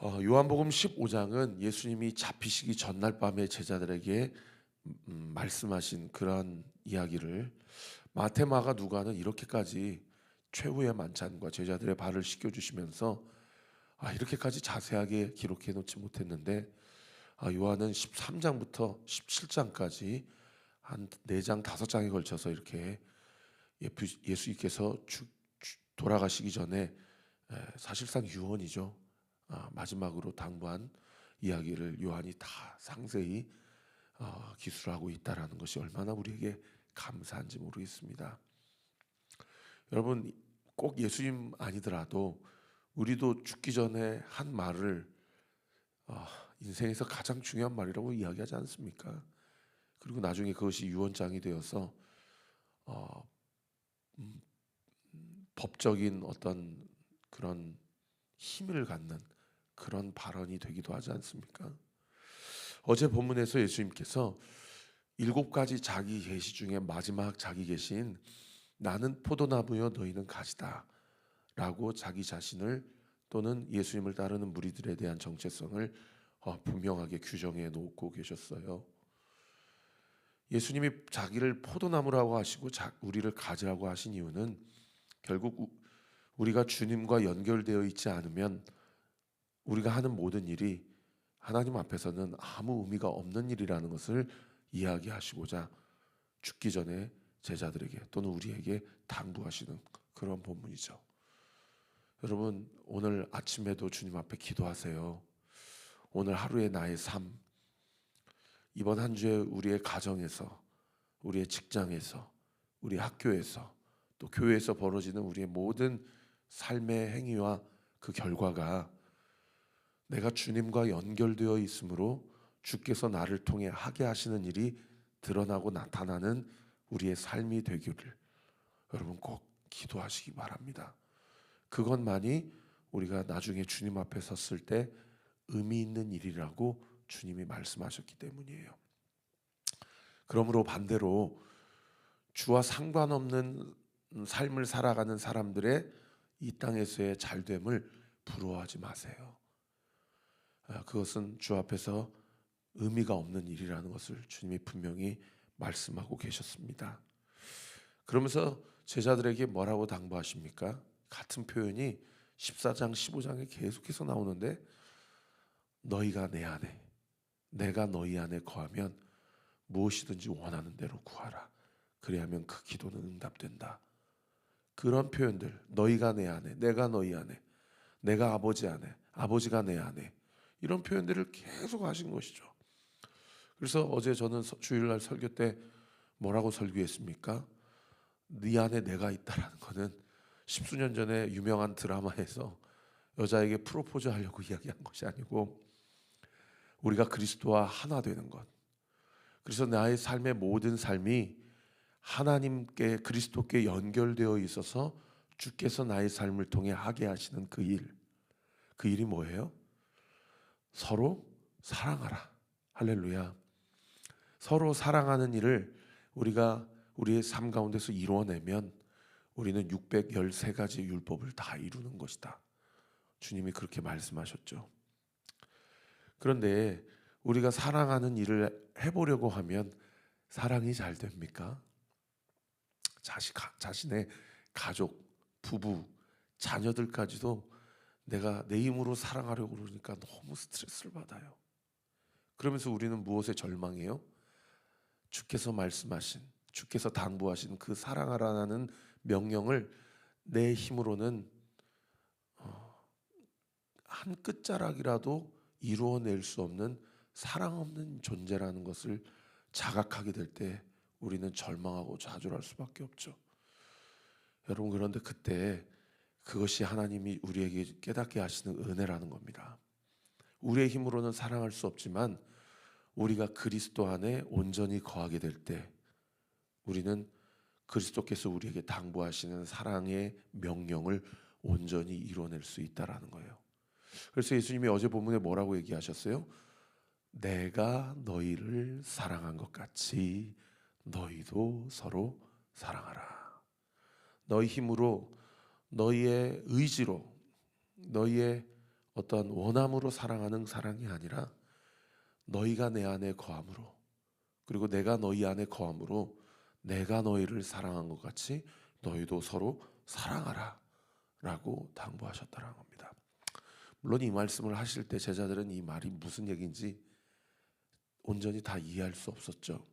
요한복음 15장은 예수님이 잡히시기 전날 밤에 제자들에게 말씀하신 그런 이야기를 마태, 마가, 누가는 이렇게까지 최후의 만찬과 제자들의 발을 씻겨주시면서 이렇게까지 자세하게 기록해 놓지 못했는데, 요한은 13장부터 17장까지 한 4장 5장에 걸쳐서 이렇게 예수님께서 돌아가시기 전에 사실상 유언이죠. 마지막으로 당부한 이야기를 요한이 다 상세히 기술하고 있다라는 것이 얼마나 우리에게 감사한지 모르겠습니다. 여러분, 꼭 예수님 아니더라도 우리도 죽기 전에 한 말을 인생에서 가장 중요한 말이라고 이야기하지 않습니까? 그리고 나중에 그것이 유언장이 되어서 어, 법적인 어떤 그런 힘을 갖는 그런 발언이 되기도 하지 않습니까? 어제 본문에서 예수님께서 7가지 자기 계시 중에 마지막 자기 계시인 나는 포도나무여 너희는 가지다 라고 자기 자신을 또는 예수님을 따르는 무리들에 대한 정체성을 분명하게 규정해 놓고 계셨어요. 예수님이 자기를 포도나무라고 하시고 우리를 가지라고 하신 이유는 결국 우리가 주님과 연결되어 있지 않으면 우리가 하는 모든 일이 하나님 앞에서는 아무 의미가 없는 일이라는 것을 이야기하시고자 죽기 전에 제자들에게 또는 우리에게 당부하시는 그런 본문이죠. 여러분, 오늘 아침에도 주님 앞에 기도하세요. 오늘 하루의 나의 삶, 이번 한 주에 우리의 가정에서, 우리의 직장에서, 우리 학교에서, 또 교회에서 벌어지는 우리의 모든 삶의 행위와 그 결과가 내가 주님과 연결되어 있으므로 주께서 나를 통해 하게 하시는 일이 드러나고 나타나는 우리의 삶이 되기를 여러분 꼭 기도하시기 바랍니다. 그것만이 우리가 나중에 주님 앞에 섰을 때 의미 있는 일이라고 주님이 말씀하셨기 때문이에요. 그러므로 반대로 주와 상관없는 삶을 살아가는 사람들의 이 땅에서의 잘됨을 부러워하지 마세요. 그것은 주 앞에서 의미가 없는 일이라는 것을 주님이 분명히 말씀하고 계셨습니다. 그러면서 제자들에게 뭐라고 당부하십니까? 같은 표현이 14장 15장에 계속해서 나오는데, 너희가 내 안에 내가 너희 안에 거하면 무엇이든지 원하는 대로 구하라. 그래야면 그 기도는 응답된다. 그런 표현들, 너희가 내 안에, 내가 너희 안에, 내가 아버지 안에, 아버지가 내 안에, 이런 표현들을 계속 하신 것이죠. 그래서 어제 저는 주일날 설교 때 뭐라고 설교했습니까? 네 안에 내가 있다라는 것은 십수년 전에 유명한 드라마에서 여자에게 프로포즈 하려고 이야기한 것이 아니고 우리가 그리스도와 하나 되는 것. 그래서 나의 삶의 모든 삶이 하나님께, 그리스도께 연결되어 있어서 주께서 나의 삶을 통해 하게 하시는 그 일. 그 일이 뭐예요? 서로 사랑하라. 할렐루야. 서로 사랑하는 일을 우리가 우리의 삶 가운데서 이루어내면 우리는 613가지 율법을 다 이루는 것이다. 주님이 그렇게 말씀하셨죠. 그런데 우리가 사랑하는 일을 해보려고 하면 사랑이 잘 됩니까? 자신의 가족, 부부, 자녀들까지도 내가 내 힘으로 사랑하려고 그러니까 너무 스트레스를 받아요. 그러면서 우리는 무엇에 절망해요? 주께서 말씀하신, 주께서 당부하신 그 사랑하라는 명령을 내 힘으로는 한 끝자락이라도 이루어낼 수 없는 사랑 없는 존재라는 것을 자각하게 될 때 우리는 절망하고 좌절할 수밖에 없죠. 여러분, 그런데 그때 그것이 하나님이 우리에게 깨닫게 하시는 은혜라는 겁니다. 우리의 힘으로는 사랑할 수 없지만 우리가 그리스도 안에 온전히 거하게 될 때 우리는 그리스도께서 우리에게 당부하시는 사랑의 명령을 온전히 이뤄낼 수 있다라는 거예요. 그래서 예수님이 어제 본문에 뭐라고 얘기하셨어요? 내가 너희를 사랑한 것 같이 너희도 서로 사랑하라. 너희 힘으로, 너희의 의지로, 너희의 어떤 원함으로 사랑하는 사랑이 아니라 너희가 내 안에 거함으로, 그리고 내가 너희 안에 거함으로 내가 너희를 사랑한 것 같이 너희도 서로 사랑하라 라고 당부하셨다는 겁니다. 물론 이 말씀을 하실 때 제자들은 이 말이 무슨 얘기인지 온전히 다 이해할 수 없었죠.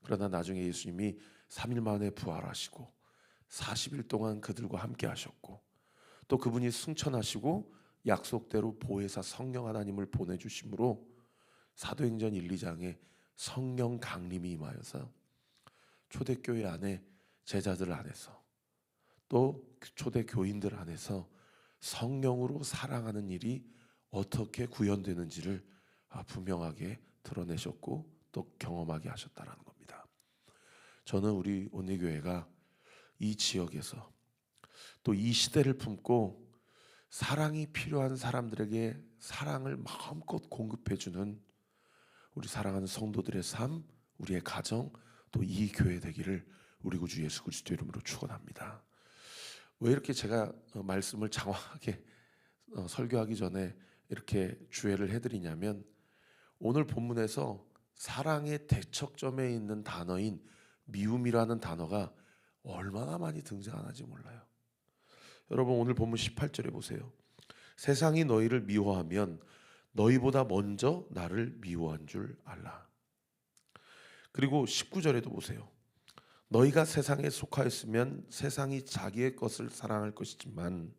그러나 나중에 예수님이 3일 만에 부활하시고 40일 동안 그들과 함께 하셨고, 또 그분이 승천하시고 약속대로 보혜사 성령 하나님을 보내주심으로 사도행전 1, 2장에 성령 강림이 임하여서 초대교회 안에 제자들 안에서 또 초대 교인들 안에서 성령으로 사랑하는 일이 어떻게 구현되는지를 분명하게 드러내셨고 또 경험하게 하셨다는 겁니다. 저는 우리 온리교회가 이 지역에서 또 이 시대를 품고 사랑이 필요한 사람들에게 사랑을 마음껏 공급해주는 우리 사랑하는 성도들의 삶, 우리의 가정, 또 이 교회 되기를 우리 구주 예수 그리스도 이름으로 축원합니다. 왜 이렇게 제가 말씀을 장황하게 설교하기 전에 이렇게 주의를 해드리냐면, 오늘 본문에서 사랑의 대척점에 있는 단어인 미움이라는 단어가 얼마나 많이 등장하는지 몰라요. 여러분, 오늘 본문 18절에 보세요. 세상이 너희를 미워하면 너희보다 먼저 나를 미워한 줄 알라. 그리고 19절에도 보세요. 너희가 세상에 속하였으면 세상이 자기의 것을 사랑할 것이지만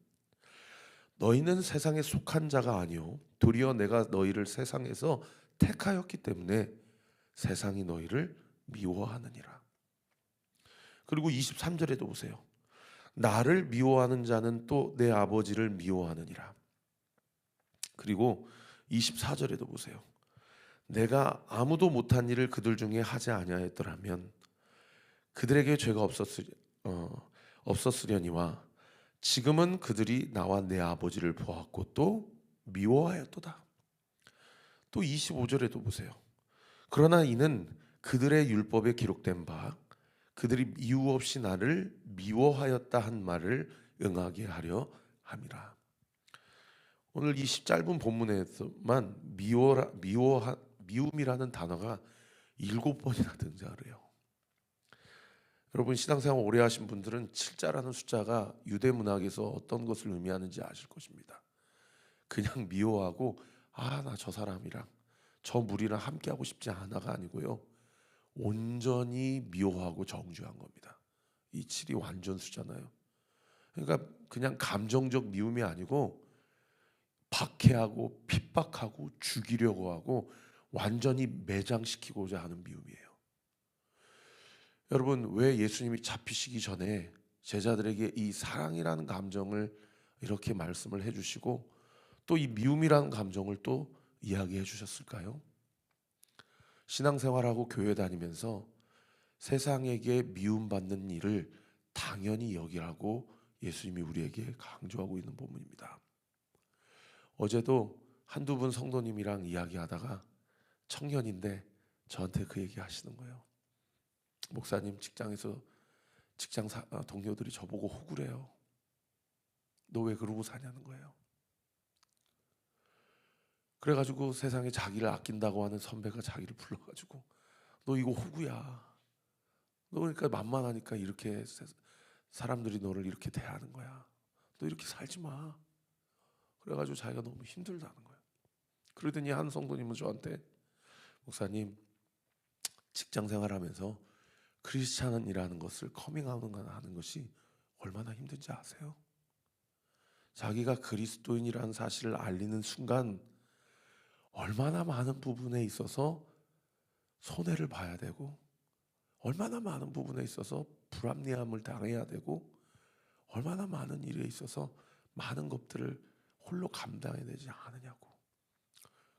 너희는 세상에 속한 자가 아니요 도리어 내가 너희를 세상에서 택하였기 때문에 세상이 너희를 미워하느니라. 그리고 23절에도 보세요. 나를 미워하는 자는 또 내 아버지를 미워하느니라. 그리고 24절에도 보세요. 내가 아무도 못한 일을 그들 중에 하지 아니하였더라면 그들에게 죄가 없었으려니와 지금은 그들이 나와 내 아버지를 보았고 또 미워하였도다. 또 25절에도 보세요. 그러나 이는 그들의 율법에 기록된 바 그들이 이유 없이 나를 미워하였다 한 말을 응하게 하려 함이라. 오늘 이 짧은 본문에서만 미움이라는 단어가 7번이나 등장을 해요. 여러분, 신앙생활 오래 하신 분들은 7자라는 숫자가 유대 문학에서 어떤 것을 의미하는지 아실 것입니다. 그냥 미워하고 나 저 사람이랑 저 무리랑 함께하고 싶지 않아가 아니고요, 온전히 미워하고 정죄한 겁니다. 이 7이 완전 수잖아요. 그러니까 그냥 감정적 미움이 아니고 박해하고 핍박하고 죽이려고 하고 완전히 매장시키고자 하는 미움이에요. 여러분, 왜 예수님이 잡히시기 전에 제자들에게 이 사랑이라는 감정을 이렇게 말씀을 해주시고 또 이 미움이라는 감정을 또 이야기해 주셨을까요? 신앙생활하고 교회 다니면서 세상에게 미움받는 일을 당연히 여기라고 예수님이 우리에게 강조하고 있는 본문입니다. 어제도 한두 분 성도님이랑 이야기하다가 청년인데 저한테 그 얘기 하시는 거예요. 목사님, 직장에서 동료들이 저보고 호구래요. 너 왜 그러고 사냐는 거예요. 그래가지고 세상에 자기를 아낀다고 하는 선배가 자기를 불러가지고 너 이거 호구야. 너 그러니까 만만하니까 이렇게 사람들이 너를 이렇게 대하는 거야. 너 이렇게 살지 마. 그래가지고 자기가 너무 힘들다는 거예요. 그러더니 한 성도님은 저한테, 목사님, 직장 생활하면서 크리스찬이라는 것을 커밍아웃 하는 것이 얼마나 힘든지 아세요? 자기가 그리스도인이라는 사실을 알리는 순간 얼마나 많은 부분에 있어서 손해를 봐야 되고 얼마나 많은 부분에 있어서 불합리함을 당해야 되고 얼마나 많은 일에 있어서 많은 것들을 홀로 감당해야 되지 않으냐고.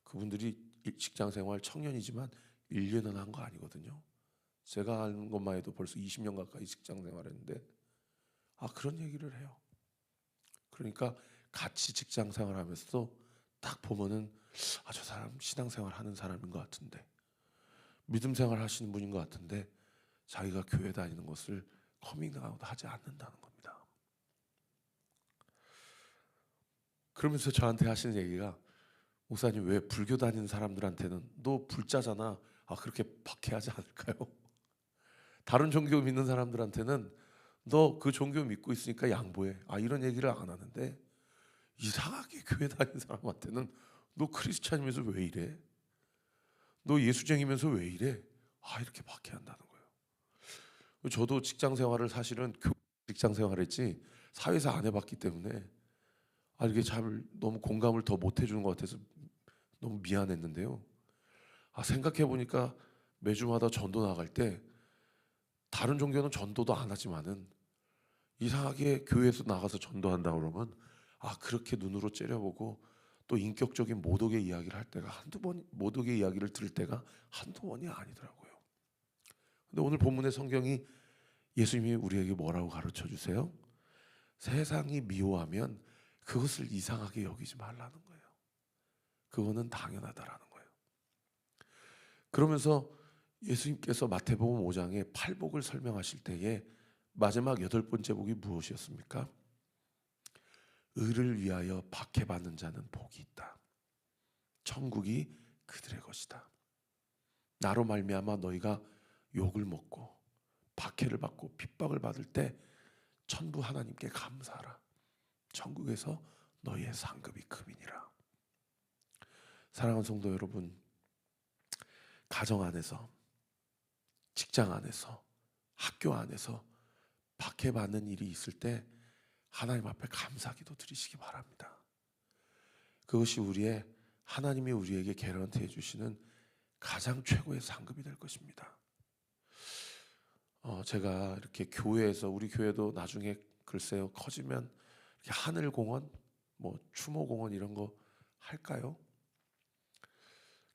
그분들이 직장생활 청년이지만 1년은 한 거 아니거든요. 제가 아는 것만 해도 벌써 20년 가까이 직장생활했는데 그런 얘기를 해요. 그러니까 같이 직장생활하면서도 딱 보면은 저 사람 신앙생활 하는 사람인 것 같은데, 믿음생활 하시는 분인 것 같은데 자기가 교회 다니는 것을 커밍아웃 하지 않는다는 겁니다. 그러면서 저한테 하시는 얘기가, 목사님 왜 불교 다니는 사람들한테는 너 불자잖아, 그렇게 박해하지 않을까요? 다른 종교 믿는 사람들한테는 너 그 종교 믿고 있으니까 양보해, 이런 얘기를 안 하는데, 이상하게 교회 다니는 사람한테는 너 크리스찬이면서 왜 이래? 너 예수쟁이면서 왜 이래? 이렇게 박해한다는 거예요. 저도 직장 생활을 사실은 직장 생활했지 사회에서 안 해봤기 때문에 이게 잘 너무 공감을 더 못 해주는 것 같아서 너무 미안했는데요. 생각해 보니까 매주마다 전도 나갈 때 다른 종교는 전도도 안 하지만은 이상하게 교회에서 나가서 전도한다 그러면 그렇게 눈으로 째려보고 또 인격적인 모독의 이야기를 할 때가 한두 번, 모독의 이야기를 들을 때가 한두 번이 아니더라고요. 근데 오늘 본문의 성경이 예수님이 우리에게 뭐라고 가르쳐 주세요? 세상이 미워하면 그것을 이상하게 여기지 말라는 거예요. 그거는 당연하다라는 거예요. 그러면서 예수님께서 마태복음 5장에 팔복을 설명하실 때에 마지막 8번째 복이 무엇이었습니까? 의를 위하여 박해받는 자는 복이 있다. 천국이 그들의 것이다. 나로 말미암아 너희가 욕을 먹고 박해를 받고 핍박을 받을 때 천부 하나님께 감사하라. 천국에서 너희의 상급이 큼이니라. 사랑하는 성도 여러분, 가정 안에서, 직장 안에서, 학교 안에서 박해받는 일이 있을 때 하나님 앞에 감사기도 드리시기 바랍니다. 그것이 하나님이 우리에게 개런티해 주시는 가장 최고의 상급이 될 것입니다. 제가 이렇게 교회에서, 우리 교회도 나중에 글쎄요 커지면 이렇게 하늘공원, 추모공원 이런 거 할까요?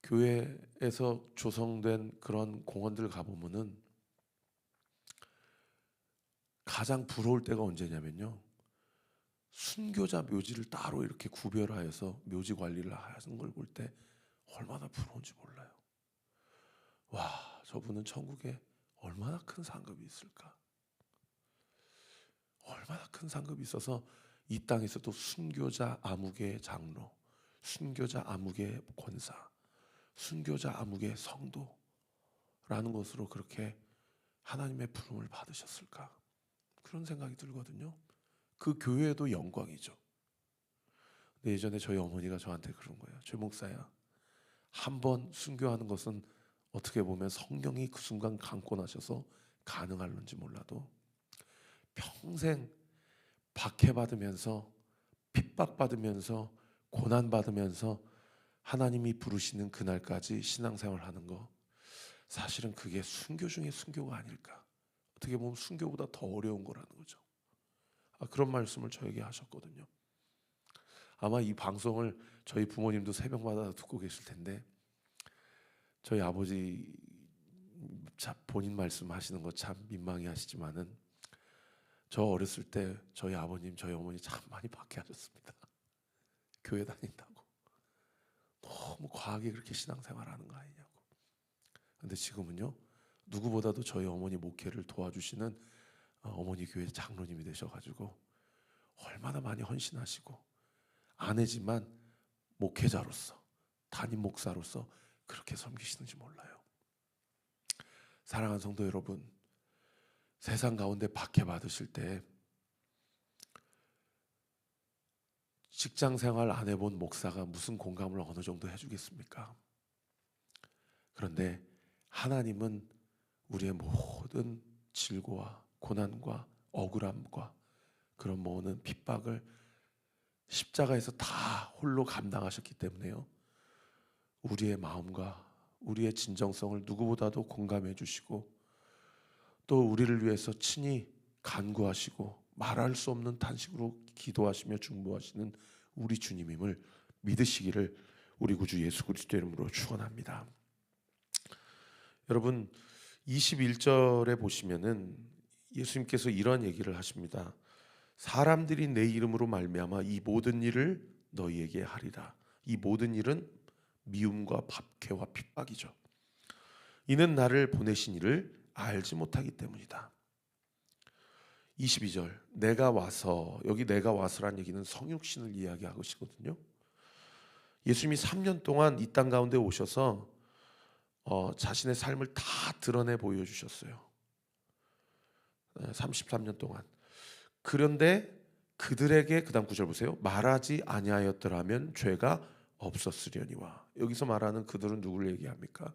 교회에서 조성된 그런 공원들 가보면은 가장 부러울 때가 언제냐면요, 순교자 묘지를 따로 이렇게 구별하여서 묘지 관리를 하는 걸 볼 때 얼마나 부러운지 몰라요. 와, 저분은 천국에 얼마나 큰 상급이 있을까? 얼마나 큰 상급이 있어서 이 땅에서도 순교자 아무개 장로, 순교자 아무개 권사, 순교자 아무개 성도라는 것으로 그렇게 하나님의 부름을 받으셨을까? 그런 생각이 들거든요. 그 교회도 영광이죠. 근데 예전에 저희 어머니가 저한테 그런 거예요. 최 목사야, 한 번 순교하는 것은 어떻게 보면 성령이 그 순간 감고 나셔서 가능할는지 몰라도 평생 박해받으면서 핍박받으면서 고난받으면서 하나님이 부르시는 그날까지 신앙생활하는 거, 사실은 그게 순교 중에 순교가 아닐까. 어떻게 보면 순교보다 더 어려운 거라는 거죠. 그런 말씀을 저에게 하셨거든요. 아마 이 방송을 저희 부모님도 새벽마다 듣고 계실 텐데, 저희 아버지 본인 말씀하시는 거 참 민망해 하시지만은 저 어렸을 때 저희 아버님, 저희 어머니 참 많이 박해하셨습니다. 교회 다닌다고 너무 과하게 그렇게 신앙생활하는 거 아니냐고. 근데 지금은요, 누구보다도 저희 어머니 목회를 도와주시는 어머니 교회 장로님이 되셔가지고 얼마나 많이 헌신하시고, 아내지만 목회자로서, 담임 목사로서 그렇게 섬기시는지 몰라요. 사랑하는 성도 여러분, 세상 가운데 박해받으실 때 직장생활 안 해본 목사가 무슨 공감을 어느 정도 해주겠습니까? 그런데 하나님은 우리의 모든 질고와 고난과 억울함과 그런 모든 핍박을 십자가에서 다 홀로 감당하셨기 때문에요, 우리의 마음과 우리의 진정성을 누구보다도 공감해 주시고, 또 우리를 위해서 친히 간구하시고 말할 수 없는 탄식으로 기도하시며 중보하시는 우리 주님임을 믿으시기를 우리 구주 예수 그리스도 이름으로 축원합니다. 여러분, 21절에 보시면은 예수님께서 이러한 얘기를 하십니다. 사람들이 내 이름으로 말미암아 이 모든 일을 너희에게 하리라. 이 모든 일은 미움과 박해와 핍박이죠. 이는 나를 보내신 이를 알지 못하기 때문이다. 22절 내가 와서, 여기 내가 와서란 얘기는 성육신을 이야기하고 있거든요. 예수님이 3년 동안 이 땅 가운데 오셔서 자신의 삶을 다 드러내 보여주셨어요. 33년 동안. 그런데 그들에게, 그 다음 9절 보세요. 말하지 아니하였더라면 죄가 없었으려니와. 여기서 말하는 그들은 누구를 얘기합니까?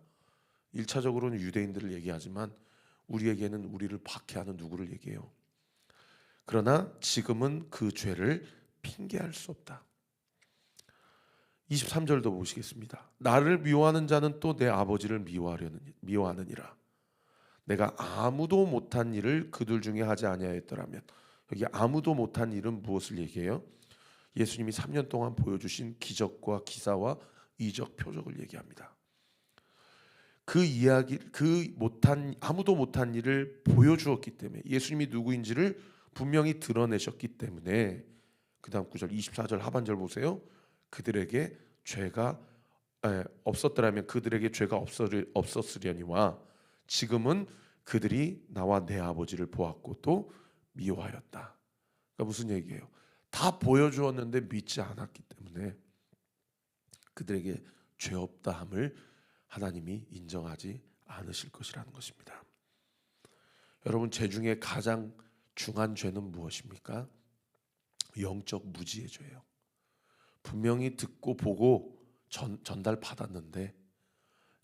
1차적으로는 유대인들을 얘기하지만 우리에게는 우리를 박해하는 누구를 얘기해요. 그러나 지금은 그 죄를 핑계할 수 없다. 23절도 보시겠습니다. 나를 미워하는 자는 또 내 아버지를 미워하느니라. 내가 아무도 못한 일을 그들 중에 하지 아니하였더라면. 여기 아무도 못한 일은 무엇을 얘기해요? 예수님이 3년 동안 보여주신 기적과 기사와 이적 표적을 얘기합니다. 그 이야기, 아무도 못한 일을 보여주었기 때문에, 예수님이 누구인지를 분명히 드러내셨기 때문에, 그 다음 9절 24절 하반절 보세요. 그들에게 죄가 없었더라면 그들에게 죄가 없었으려니와 지금은 그들이 나와 내 아버지를 보았고 또 미워하였다. 그러니까 무슨 얘기예요? 다 보여주었는데 믿지 않았기 때문에 그들에게 죄 없다함을 하나님이 인정하지 않으실 것이라는 것입니다. 여러분, 죄 중에 가장 중한 죄는 무엇입니까? 영적 무지의 죄예요. 분명히 듣고 보고 전달 받았는데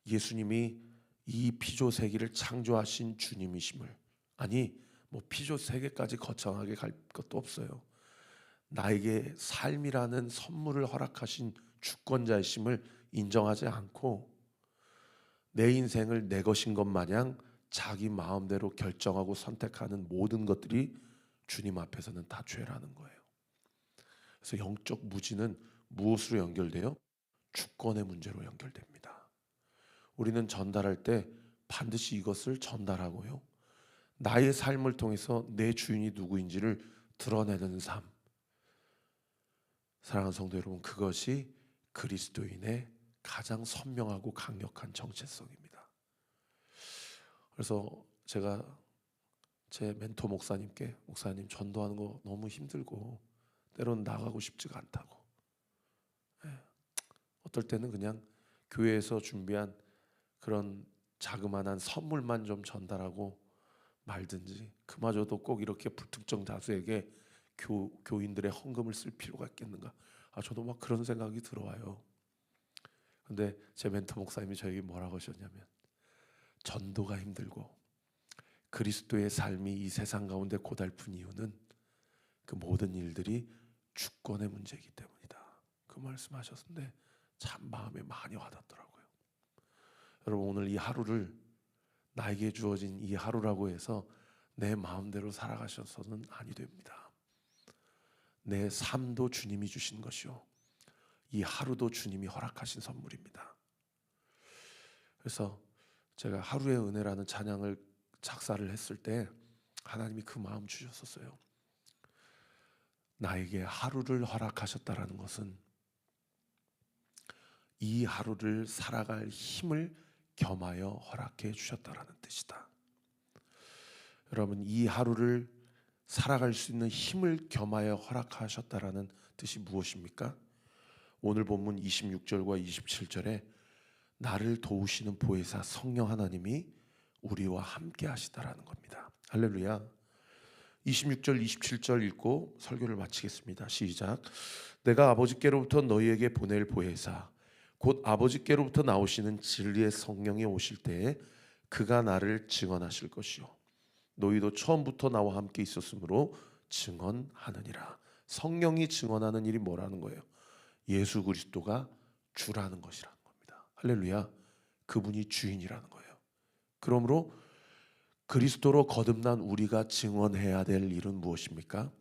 예수님이 이 피조 세계를 창조하신 주님이심을, 아니 뭐 피조 세계까지 거창하게 갈 것도 없어요. 나에게 삶이라는 선물을 허락하신 주권자이심을 인정하지 않고 내 인생을 내 것인 것 마냥 자기 마음대로 결정하고 선택하는 모든 것들이 주님 앞에서는 다 죄라는 거예요. 그래서 영적 무지는 무엇으로 연결돼요? 주권의 문제로 연결됩니다. 우리는 전달할 때 반드시 이것을 전달하고요, 나의 삶을 통해서 내 주인이 누구인지를 드러내는 삶. 사랑하는 성도 여러분, 그것이 그리스도인의 가장 선명하고 강력한 정체성입니다. 그래서 제가 제 멘토 목사님께, 목사님 전도하는 거 너무 힘들고 때로는 나가고 싶지가 않다고, 어떨 때는 그냥 교회에서 준비한 그런 자그마한 선물만 좀 전달하고 말든지, 그마저도 꼭 이렇게 불특정 다수에게 교인들의 헌금을 쓸 필요가 있겠는가. 저도 막 그런 생각이 들어와요. 근데 제 멘토 목사님이 저에게 뭐라고 하셨냐면, 전도가 힘들고 그리스도의 삶이 이 세상 가운데 고달픈 이유는 그 모든 일들이 주권의 문제이기 때문이다. 그 말씀하셨는데 참 마음에 많이 와닿더라고요. 여러분, 오늘 이 하루를, 나에게 주어진 이 하루라고 해서 내 마음대로 살아가셔서는 아니 됩니다. 내 삶도 주님이 주신 것이요, 이 하루도 주님이 허락하신 선물입니다. 그래서 제가 하루의 은혜라는 찬양을 작사를 했을 때 하나님이 그 마음 주셨었어요. 나에게 하루를 허락하셨다라는 것은 이 하루를 살아갈 힘을 겸하여 허락해 주셨다라는 뜻이다. 여러분, 이 하루를 살아갈 수 있는 힘을 겸하여 허락하셨다라는 뜻이 무엇입니까? 오늘 본문 26절과 27절에 나를 도우시는 보혜사 성령 하나님이 우리와 함께 하시다라는 겁니다. 할렐루야. 26절 27절 읽고 설교를 마치겠습니다. 시작. 내가 아버지께로부터 너희에게 보낼 보혜사 곧 아버지께로부터 나오시는 진리의 성령이 오실 때에 그가 나를 증언하실 것이요 너희도 처음부터 나와 함께 있었으므로 증언하느니라. 성령이 증언하는 일이 뭐라는 거예요? 예수 그리스도가 주라는 것이라는 겁니다. 할렐루야. 그분이 주인이라는 거예요. 그러므로 그리스도로 거듭난 우리가 증언해야 될 일은 무엇입니까?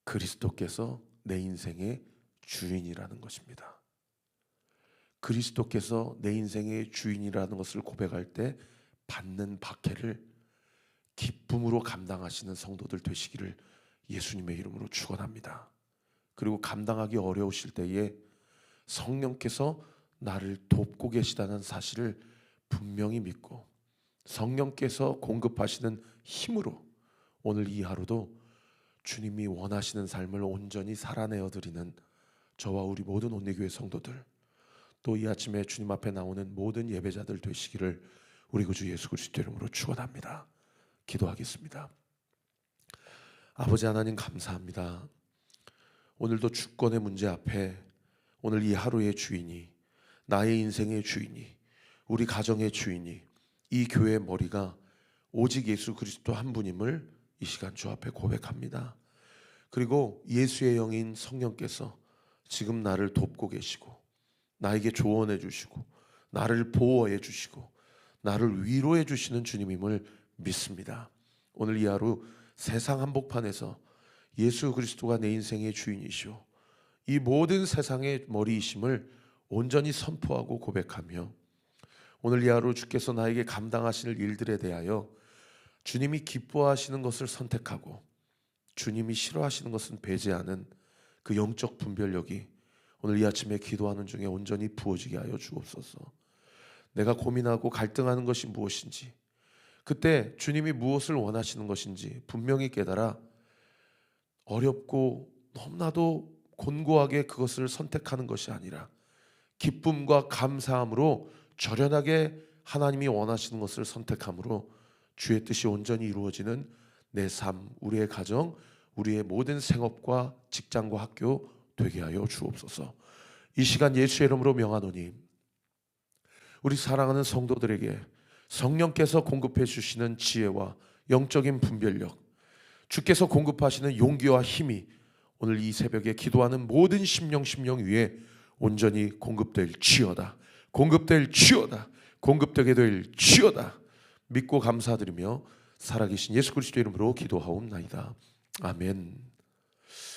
그리스도께서 내 인생의 주인이라는 것입니다. 그리스도께서 내 인생의 주인이라는 것을 고백할 때 받는 박해를 기쁨으로 감당하시는 성도들 되시기를 예수님의 이름으로 축원합니다. 그리고 감당하기 어려우실 때에 성령께서 나를 돕고 계시다는 사실을 분명히 믿고 성령께서 공급하시는 힘으로 오늘 이 하루도 주님이 원하시는 삶을 온전히 살아내어 드리는 저와 우리 모든 온리교회 성도들, 또 이 아침에 주님 앞에 나오는 모든 예배자들 되시기를 우리 구주 예수 그리스도 이름으로 축원합니다. 기도하겠습니다. 아버지 하나님 감사합니다. 오늘도 주권의 문제 앞에 오늘 이 하루의 주인이, 나의 인생의 주인이, 우리 가정의 주인이, 이 교회의 머리가 오직 예수 그리스도 한 분임을 이 시간 주 앞에 고백합니다. 그리고 예수의 영인 성령께서 지금 나를 돕고 계시고 나에게 조언해 주시고 나를 보호해 주시고 나를 위로해 주시는 주님임을 믿습니다. 오늘 이 하루 세상 한복판에서 예수 그리스도가 내 인생의 주인이시오, 이 모든 세상의 머리이심을 온전히 선포하고 고백하며 오늘 이 하루 주께서 나에게 감당하실 일들에 대하여 주님이 기뻐하시는 것을 선택하고 주님이 싫어하시는 것은 배제하는 그 영적 분별력이 오늘 이 아침에 기도하는 중에 온전히 부어지게 하여 주옵소서. 내가 고민하고 갈등하는 것이 무엇인지, 그때 주님이 무엇을 원하시는 것인지 분명히 깨달아 어렵고 너무나도 곤고하게 그것을 선택하는 것이 아니라 기쁨과 감사함으로 절연하게 하나님이 원하시는 것을 선택함으로 주의 뜻이 온전히 이루어지는 내 삶, 우리의 가정, 우리의 모든 생업과 직장과 학교 되게 하여 주옵소서. 이 시간 예수의 이름으로 명하노니 우리 사랑하는 성도들에게 성령께서 공급해 주시는 지혜와 영적인 분별력, 주께서 공급하시는 용기와 힘이 오늘 이 새벽에 기도하는 모든 심령 위에 온전히 공급될지어다. 공급될지어다. 공급되게 될지어다. 믿고 감사드리며 살아계신 예수 그리스도 이름으로 기도하옵나이다. 아멘.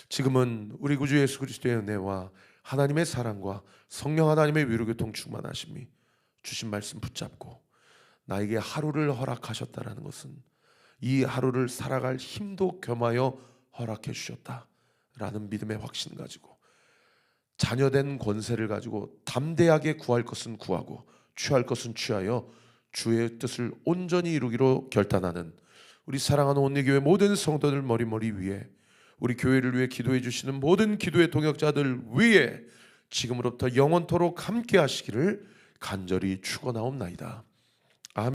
지금은 우리 구주 예수 그리스도의 은혜와 하나님의 사랑과 성령 하나님의 위로교통 충만하심이 주신 말씀 붙잡고 나에게 하루를 허락하셨다라는 것은 이 하루를 살아갈 힘도 겸하여 허락해 주셨다라는 믿음의 확신 가지고 자녀된 권세를 가지고 담대하게 구할 것은 구하고 취할 것은 취하여 주의 뜻을 온전히 이루기로 결단하는 우리 사랑하는 온리교회 모든 성도들 머리 위에, 우리 교회를 위해 기도해 주시는 모든 기도의 동역자들 위에 지금으로부터 영원토록 함께 하시기를 간절히 축원하옵나이다.